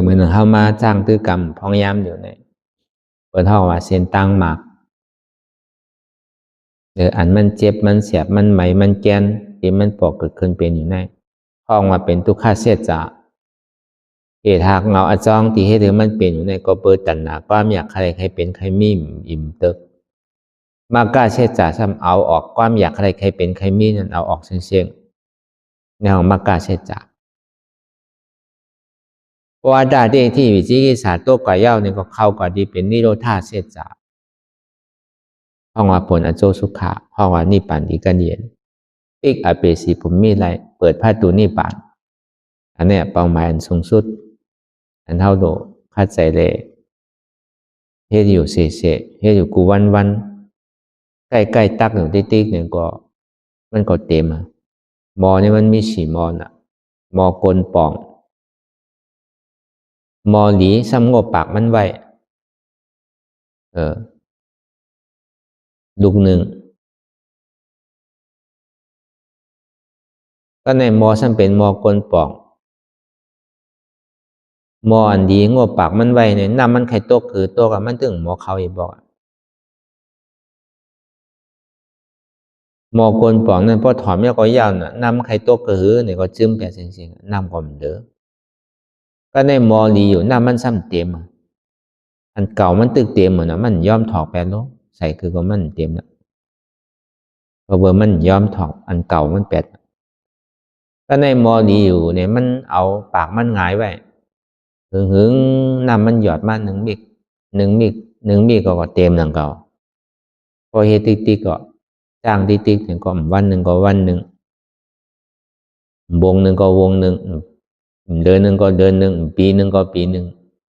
เหมือนเขามาจ้างตื้อกรรมพองยามอยู่เนี่ยเปิดห้องว่าเส้นตั้งหมากอันมันเจ็บมันเสียบมันไหมมันแกนที่มันปอกเกิดขึ้นเป็นอยู่ในห้องว่าเป็นทุกขเสจะเหตุหากเงาอาจองที่ให้ถือมันเป็นอยู่ในก็เปิดตัณหาความอยากใครเป็นใครมีอิ่มเติบมากกะเสจะซ้ำเอาออกความอยากใครเป็นใครมีนั่นเอาออกเสียงในห้องมากกะเสจะเพราะว่าดาเดที่วิจิกิจฉาโตกว่าเย้าเนี่ยก็เข้ากว่าดีเป็นนิโรธาเสจะห้องว่าผลอโจสุขะห้องว่านิพพานดีกันเย็นอีกอเปสีผมมีอะไรเปิดผ้าตูนิพพานอันนี้เป้าหมายอันสูงสุดอันเท่าโดคัดใจเลยเฮ็ดอยู่เสเฮ็ดอยู่กูวันใกล้ตักอยู่ติ๊กเนี่ยก็มันก็เต็มมอนี่มันมี4มอน่ะมอกลป่องมอหลีซ้ำงบปากมันไว้ลูกหนึ่งก็ในมอซ้ำเป็นมอกลป่องมออันดีงบปากมันไว้เนี่ยน้ำมันไข่ตกคือตัวกับมันถึงมอเขาอีกบอกมอกลป่องนั่นพอถอมเนี่ยก็ยาวน่ะน้ำไข่ตกก็หือเนี่ยก็จึ้มแปดเสียงน้ำก็มันเด้อก็ในมอหลีอยู่น้ำมันซ้ำเต็มอันเก่ามันตึกเต็มเหมือนนะมันย่อมถอกแปดโลใส่คือก็มันเต็มนะเพราะว่ามันย่อมถอกอันเก่ามันแปดก็ในมอดีอยู่เนี่ยมันเอาปากมันหงายไว้หึงน้ำมันหยอดมา1 มิกก็เต็มหนังเก่าพอเฮติ๊กก็จ้างติ๊กเนี่ยก็วันหนึ่งก็วันหนึ่งวงหนึ่งก็วงหนึ่งเดือนหนึ่งก็เดือนหนึ่งปีหนึ่งก็ปีหนึ่ง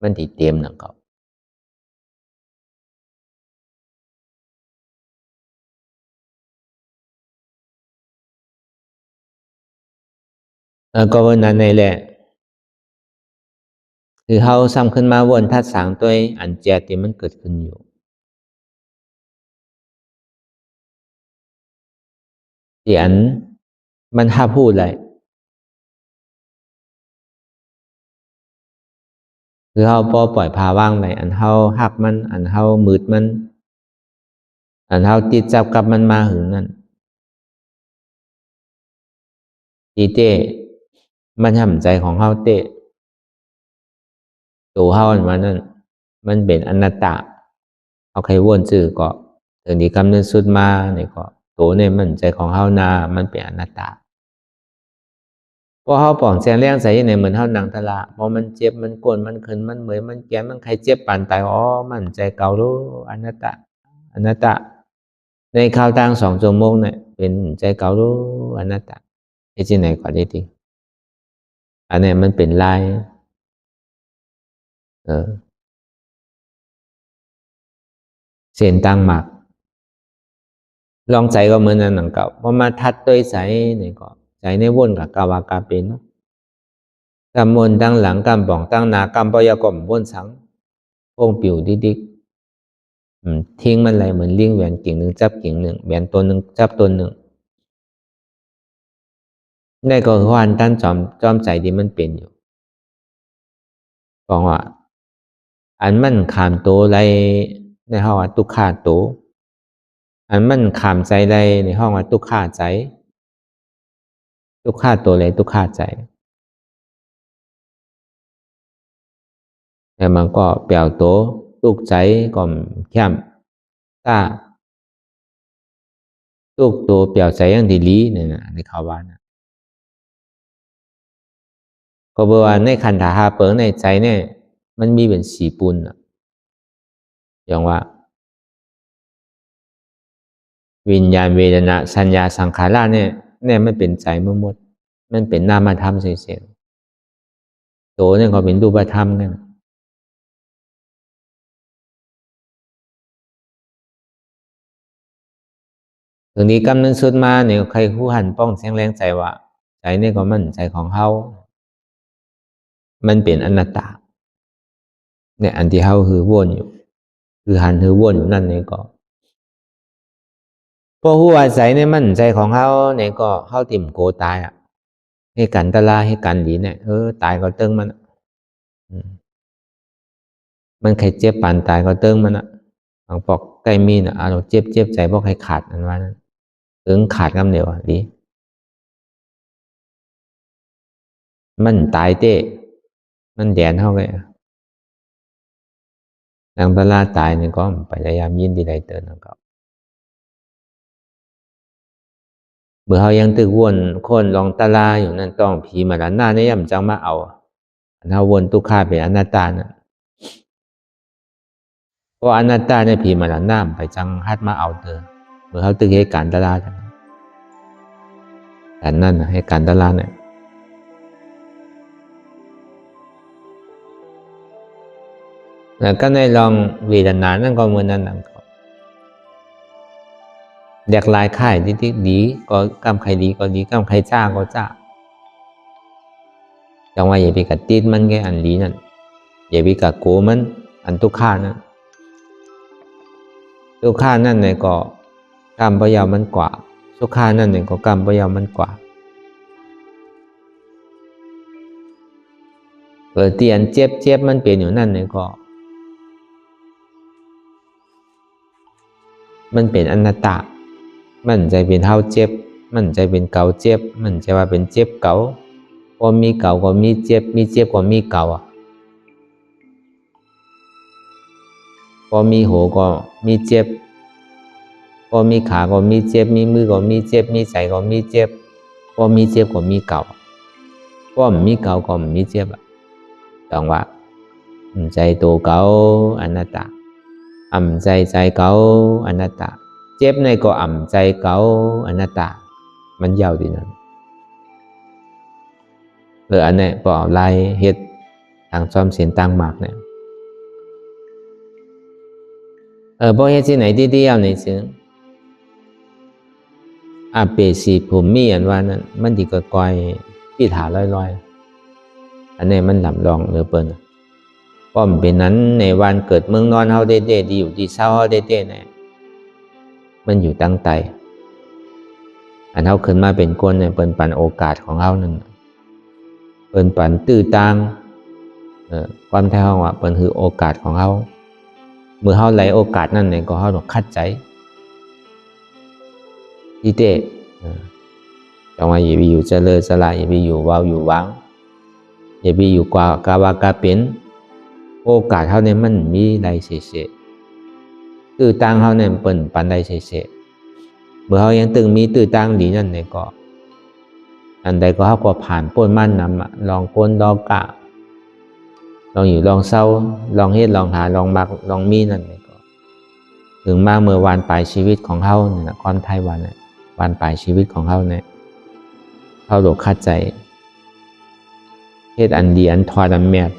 มันติดเต็มหนังเก่าก็วันนั้นในแหละคือเขาซ้ำขึ้นมาวนทัดสางตัวอันเจ็ดที่มันเกิดขึ้นอยู่ที่อันมันห้าพูดอะไรคือเขาปล่อยพาว่างไปอันเขาหักมันอันเขามืดมันอันเขาติดจับกับมันมาหึงนั่นตีเต้มันทำใจของเขาเต้ตัวเขาอันมานั่นมันเป็นอนัตตาเอาใครวนจื่อก็ถึงที่กำเนิดสุดมาเนี่ยก็ตัวเนี่ยมันใจของเขานามันเป็นอนัตตาพอเขาป่องแจงเลี้ยงใส่ในเหมือนเขาหนังทะละพอมันเจ็บมันกวนมันขึ้นมันเหมยมันแก่มันใครเจ็บปานตายอ๋อมันใจเก่ารู้อนัตตาอนัตตาในข่าวต่าง2 ชั่วโมงเนี่ยเป็นใจเก่ารู้อนัตตาที่ไหนกว่านี้ทีอันนี้มันเป็นลายเส้นตั้งหมากลองใจก็เหมือนนั้นหนังเก่าพอมาทัดด้วยใจนี่ก็ใจในวนกับกาวากาเป็นกำมนตั้งหลังกำป่องตั้งนากำปยากรมวนสังพงปิวดิกทิ้งมันอะไรเหมือนลิงแหวนกิ่งหนึ่งจับกิ่งหนึ่งแหวนตัวหนึ่งจับตัวหนึ่งได้ก็คือวันตั้นจอมใจที่มันเป็นอยู่บอกว่าอันมันขามโตไรในห้องว่าตุกขาโตอันมันขามใจไรในห้องว่าตุกขาใจตุกขาโตไรตุกขาใจแต่มันก็เปลี่ยวโตตุกใจก็เข้มตาตุกโตเปลี่ยวใจอย่างดีลีเนี่ยนะในข่าวว่านะก็บอกว่าในขันธาหาเปิงในใจเนี่ยมันมีเป็นสีปุนอย่างว่าวิญญาณเวทนาสัญญาสังขารเนี่ยมันเป็นใจเมื่อหมดมันเป็นนามธรรมเสียโตเนี่ยก็เป็นรูปธรรมเนี่ย ถึงนี้กำนั้นสุดมาเนี่ยใครคู่หันป้องแสงแรงใจว่าใจนี่ก็มันใจของเขามันเป็นอนัตตาเนี่ยอันที่เขาคือวนอยู่คือหันคือวนอยู่นั่นนี่ก็พอหัวใจเนี่ยมันใจของเขาเนี่ยก็เขาติ่มโกตายให้กันตะลาให้กันดีเนี่ยตายก็เติ้งมันมันใครเจ็บปานตายก็เติ้งมันบางปอกใกล้มีนะเราเจ็บใจเพราะใครขาดอันว่านั้นถึงขาดคำเดียวดีมันตายเต้มันแดนเท่าไงนางตะลาตายเนี่ยก็พยายามยินดีใดเตือนก็เมื่อเขายังตึกวนคนลองตะลาอยู่นั่นต้องผีมาล้านหน้าเนี่ยย่ำจังมาเอาเขาวนตุกขาเป็นอนัตตานะเพราะอนัตตาเนี่ยผีมาล้านหน้าไปจังฮัดมาเอาเธอเมื่อเขาตึกให้การตะลาแต่นั่นให้การตะลาเนี่ยแล้วก็ในลองเวทนานั่นก็เหมือนนั้นเด็กลายค่ายที่ดีก็กำใครดีก็ดีกำใครจ้าก็จ้าจังว่าอย่าไปกัดตีนมันแค่อันดีนั่นอย่าไปกัดโกมันอันทุกข้านั่นทุกข้านั่นเนี่ยก็กำพยามันกว่าทุกข้านั่นเนี่ยก็กำพยามันกว่าเตียนเจ็บมันเปลี่ยนอยู่นั่นเนี่ยก็มันเป็นอนัตตามันใจเป็นเท่าเจ็บมันใจเป็นเก่าเจ็บมันใจว่าเป็นเจ็บเก่าพอมีเก่าก็มีเจ็บก็มีเก่าพอมีหูก็มีเจ็บพอมีขาก็มีเจ็บมีมือก็มีเจ็บมีใจก็มีเจ็บพอมีเจ็บก็มีเก่าพอมีเก่าก็มีเจ็บต้องว่าใจตัวเก่าอนัตตาใจเก่าอนัตตาเจ็บในก็ใจเก่าอนัตตามันยาวดีนั่นอันนี้ปอลายเฮ็ดทางซ้อมเสียนต่างมากเนี่ยพอเฮ็ดที่ไหนที่เดียวในซึ่งเปสีผมมีอันว่านั้นมันดีก็ก้อยพี่ถาลอยอันนี้มันลำลองเหลือเปิ้นป้อมเป็นนั้นในวันเกิดเมืองนอนเฮาเด้ดีอยู่ที่เศร้าเฮาเด้เนี่ยมันอยู่ตั้งใจอันเฮาขึ้นมาเป็นคนเนี่ยเปิ้นปันโอกาสของเฮานั่นเปิ้นปันตื้อตังความแท้ของว่าเปิ้นคือโอกาสของเฮาเมื่อเฮาไหลโอกาสนั่นเนี่ยก็เฮาต้องคัดใจที่เต้จังว่าอย่าไปอยู่เจริญสละอย่าไปอยู่ว้าวอยู่วังอย่าไปอยู่กาวากาเป็นโอกาสเฮาเนี่ยมันมีได้เฉยๆตื้อตังเฮาเนี่ยเปิ้นปันได้เฉยๆเมื่อเฮายังตึงมีตื้อตังดีนั่นเนี่ยก็อันใดก็เฮาก็ผ่านพ้นมันนำลองก้นลองกะลองอยู่ลองเศร้าลองเฮ็ดลองหาลองมักลองมีนั่นก็ถึงมาเมื่อวันปลายชีวิตของเฮาเนี่ยนะความไทยวันเนี่ยวันปลายชีวิตของเฮาเนี่ยเฮาโลกคัดใจเฮ็ดอันดีอันทอดอันแมด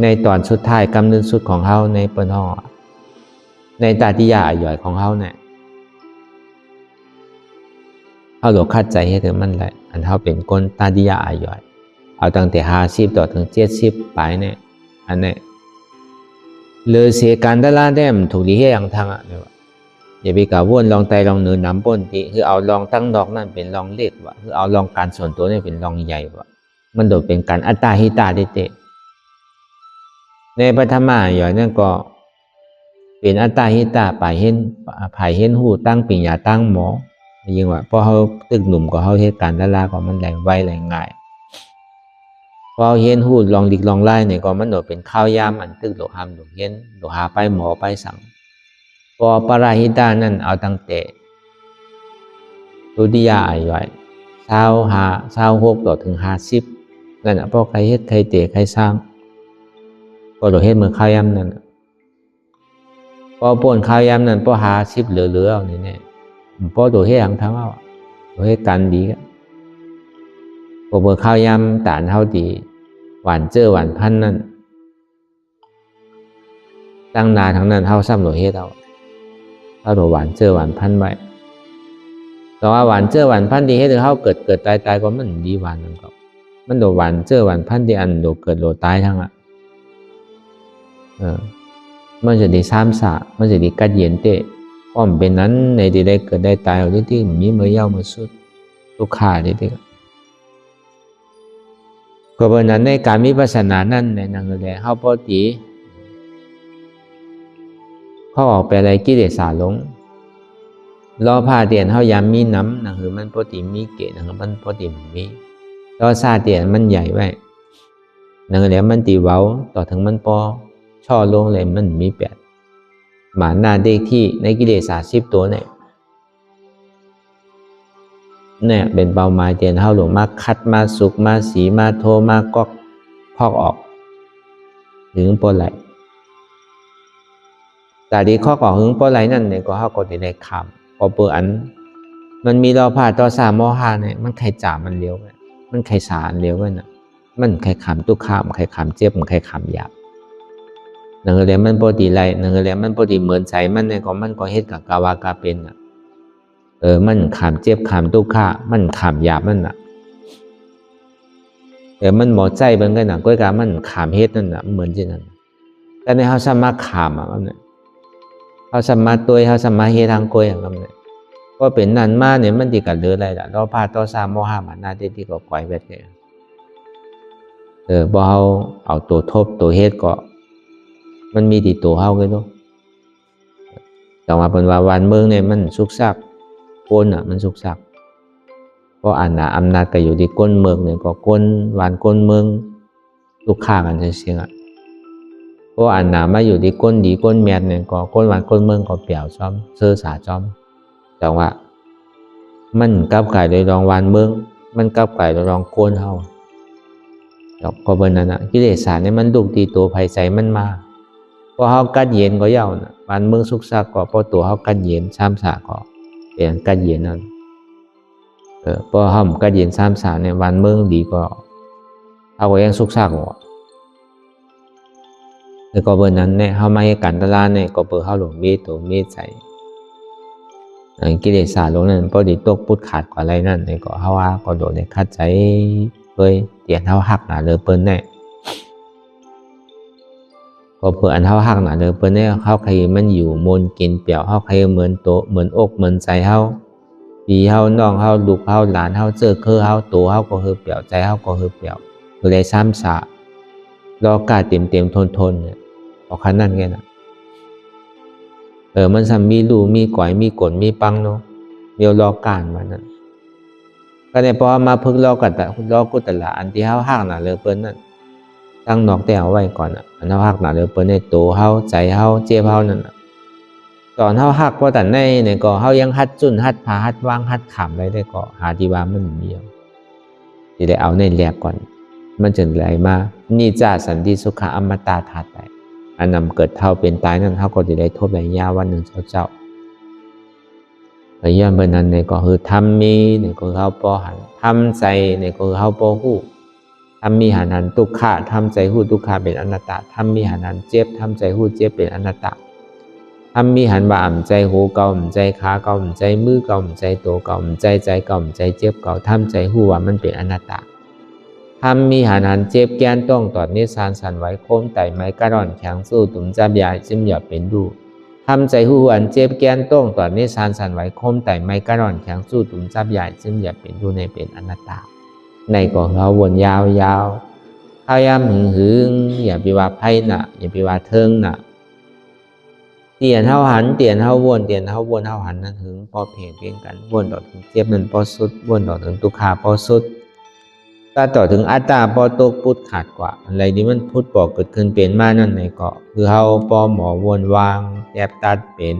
ในตอนสุดท้ายกำนึงสุดของเฮาในเปิ้นฮ้อในตาติยาอาย่อยของเฮาเนี่ยเฮาโลกคัดใจให้ถึงมันแหละอันเฮาเป็นคนตาติยาอาย่อยเอาตั้งแต่50ต่อถึง70ไปเนี่ยอันนี้เลยเสียการตลาดได้มันถูกดีให้อย่างทางเนี่ยอย่าไปกะวนลองไตลองเนินน้ำป้นที่คือเอาลองตั้งดอกนั่นเป็นลองเล็กวะคือเอาลองการส่วนตัวนี่เป็นลองใหญ่วะมันโดดเป็นการอัตตาหิตาเตะในพระธรรมะอย่างนั้นก็เป็นอัตตาหิตาไปเห็นหูตั้งปิญญาตั้งหมอยิ่งว่าพอเขาตึกหนุ่มก็เขาเหตุการณ์ตลาดก็มันแรงไวแรงง่ายพอเห็นหูลองดิกลองไล่เนี่ยก็มันโดดเป็นข้าวยามอันตึกโลหามโดดเห็นโดดหาไปหมอไปสั่งพอปราหิตานั่นเอาตั้งแต่ตุติยาอาย่อย26ต่อถึง50นั่นพอใครเฮ็ดใครเตะใครสร้างก็โดดเฮ็ดเมื่อข้าวยามนั่นพอป่นข้าวยามนั่นพอ50เหลือเอานี่พอโดดเฮ็ดทางเอาโดดเฮ็ดกันดีพอเมื่อข้าวยามตานเฮาดีหวานเจอหวานพันนั่นตั้งนาทั้งนั้นเฮาซ้ำโดดเฮ็ดเอาโดดหวานเจอหวานพันไว้ แต่ว่าหวานเจอหวานพันธุ์ที่ให้เฮาเกิดตายก็มันดีหวานนั่นก็มันโดหวานเจอหวานพันธุ์ที่อันโดเกิดโดตายทั้งอ่ะมันจะได้ซ้ำซากมันจะได้กัดเย็นเตะอ้อมเป็นนั้นในที่ได้เกิดได้ตายเอาที่มีเมื่อยาวมาสุดทุกขาที่ก็เพราะนั้นในการวิปัสสนานั้นในนั่นแหละเฮาพอดีเขาออกไปอะไรกิเลสสาลงรอผ้าเตียนเฮายามมีน้ำนั่นคือมันพอดีมีเกศนั่นคือมันพอดีมีรอซาเตียนมันใหญ่ไว้นั่นแหละมันตีเว้าต่อถึงมันพอช่อลงเลยมันมีแปดหมาหน้าเด็กที่ในกิเลส30ตัวเนี่ยเป็นเป้าหมายเตียนเฮาหลงมาคัดมาสุกมาสีมาโทมาก็พอกออกถึงปนไหลแต่ดีข้อก่อหึงปนไหลนั่นเนี่ยก็เฮาก็ได้คำพอเปิดอันมันมีรอผ่าต่อ3 ม5เนี่ยมันใครจ่ามันเลี้ยวไงมันใครสารเลี้ยวไงน่ะมันใครขำตุกขามใครขำเจ็บมันใครขำหยาบนั่นก็เลยมันปกติไรนั่นก็เลยมันปกติเหมือนใจมันเนี่ยก็มันก็เฮ็ดกับกาวากาเป็นน่ะมันขามเจ็บขามตุกขามันขามหยาบมันน่ะมันหมอใจเบิ่งกันน่ะก้อยกามันขามเฮ็ดนั่นน่ะเหมือนจังนั้นแต่ในเฮาสามารถขามอ่ะมันเฮาสามารถตัวเฮาสามารถเฮ็ดทางก้อยอย่างนั้นเนี่ยก็เป็นนั่นมาเนี่ยมันสิก็เหลืออะไรล่ะเราพาต่อ3 ม5มาหน้าที่ก็ปล่อยไว้แค่บ่เฮาเอาตัวทบตัวเฮ็ดก็มันมีที่ตัวเฮากันเนาะแต่ว่าเป็นว่าวันเมืองเนี่ยมันสุกซักก้นอ่ะมันสุกซักเพราะอำนาจก็อยู่ที่ก้นเมืองเนี่ยก็ก้นหวานก้นเมืองลูกค้ากันเสียงอ่ะเพราะมาอยู่ที่ก้นดีก้นแมนเนี่ยก็ก้นหวานก้นเมืองก็เปี่ยวซ้อมเสื้อสาซ้อมแต่ว่ามันกับไก่โดยรองหวานเมืองมันกับไก่โดยรองก้นเฮาแล้วก็เป็นนั้นน่ะกิเลสเนี่ยมันดุตีตัวภัยใจมันมาพอเฮากัดเย็นก็ยาวน่ะบ้านเมืองสุกซักก็พอตัวเฮากัดเย็น3 สาก็เป็นกัดเย็นนั่นพอเฮากัดเย็น3 สาเนี่ยบ้านเมืองดีก็เฮาก็ยังสุกซักบ่แล้วก็เบิ่นนั้นเนี่ยเฮามาเฮ็ดการตลาดเนี่ยก็เปิดเฮาหลงมีตัวมีใจกิเลสลงนั้นพอดีตกปุดขาดกว่าอะไรนั่นเนี่ยก็เฮาว่าก็โดนได้คัดใจเลยเตียนเฮาหักหน้าเลยเปิ้นแน่พอเพื่ออันเฮาหักหนาเด้อเปิ้นเนี่ยเฮาใครมันอยู่มนกินเปี่ยวเฮาใครเหมือนโตเหมือนอกเหมือนใจเฮาพี่เฮาน้องเฮาลูกเฮาหลานเฮาเจอคือเฮาตัวเฮาก็คือเปี่ยวใจเฮาก็คือเปี่ยวก็เลย3 สารอกาเต็มทนเนี่ยเอาคันนั้นแค่น่ะมันซ้ำมีรูมีก๋อยมีกลมีปังเนาะเดี๋ยวรอการมันนั่นก็ได้พอมาพึกรอกันแต่รอกุตละอันที่เฮาหักหนาเลยเปิ้นนั่นตั้งนอกแต่เอาไว้ก่อนอ่ะอันเฮาหักหนาเลยเปิ้นในตัวเฮาใจเฮาเจ็บเฮานั่นน่ะตอนเฮาหักพอแต่ในเนี่ยก็เฮายังหัดจุ้นหัดพาหัดวางหัดขำไว้ได้ก็หาที่ว่ามันมีสิได้เอาในแรกก่อนมันจึงไหลมานี่จาสันติสุขอมตะธาตุไปอันนำเกิดเท่าเป็นตายนั่นเฮาก็สิได้ทบได้ยาววันหนึ่งเจ้าพยายามเบิ่นนั้นเนี่ยก็คือทำมีเนี่ยก็เฮาบ่หันทำใจเนี่ยก็เฮาบ่ฮู้ทำมีหันทุกขะทำใจหู้ทุกขะเป็นอนัตตาทำมีหันเจ็บทำใจหู้เจ็บเป็นอนัตตาทำมีหันบ่อ่ำใจหูเก่าอ่ำใจขาเก่าอ่ำใจมือเก่าอ่ำใจตัวเก่าอ่ำใจเก่าอ่ำใจเจ็บเก่าทำใจหู้ว่ามันเป็นอนัตตาทำมีหันเจ็บแก้นต้องตอดนิสานสันไหวโค้มไต่ไม้กระร่อนแข็งสู้ตุ่มจับยาจิ้มหยอดเป็นดูทำใจหู้อันเจ็บแก้นต้องตอดนิสานสันไหวโค้มไต่ไม้กระร่อนแข็งสู้ตุ่มจับยาจิ้มหยอดเป็นดูในเป็นอนัตตาในก่อนเราวนยาวพยายามหึงอย่าไปว่าไพ่น่ะอย่าไปว่าเทิงน่ะเตียนเฮาหันเตียนเฮาวนเตียนเฮาวนเฮาหันนั่นหึงพอเพียงกันวนต่อถึงเจ็บนั่นพอสุดวนต่อถึงทุกขาพอสุดถ้าต่อถึงอัตตาพอตกพุทธขาดกว่าอะไรที่มันพุทธบอกเกิดขึ้นเป็นมานั่นในเกาะคือเฮาพอหมอวนวางแยบตัดเป็น